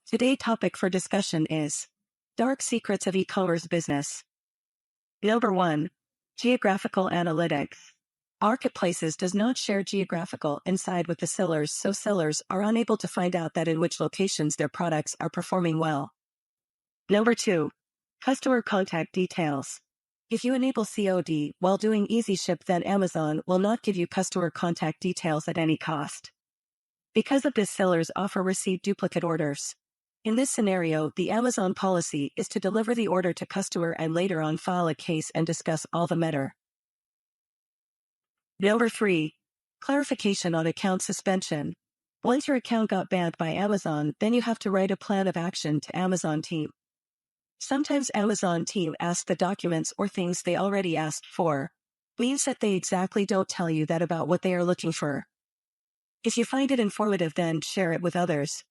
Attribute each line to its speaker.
Speaker 1: Today's topic for discussion is dark secrets of e-commerce business. Number 1. Geographical analytics. Marketplaces does not share geographical inside with the sellers, so sellers are unable to find out that in which locations their products are performing well. Number 2. Customer contact details. If you enable COD while doing Easy Ship, then Amazon will not give you customer contact details at any cost. Because of this, sellers often receive duplicate orders. In this scenario, the Amazon policy is to deliver the order to customer and later on file a case and discuss all the matter. Number 3. Clarification on account suspension. Once your account got banned by Amazon, then you have to write a plan of action to Amazon team. Sometimes Amazon team asks the documents or things they already asked for. Means that they exactly don't tell you that about what they are looking for. If you find it informative, then share it with others.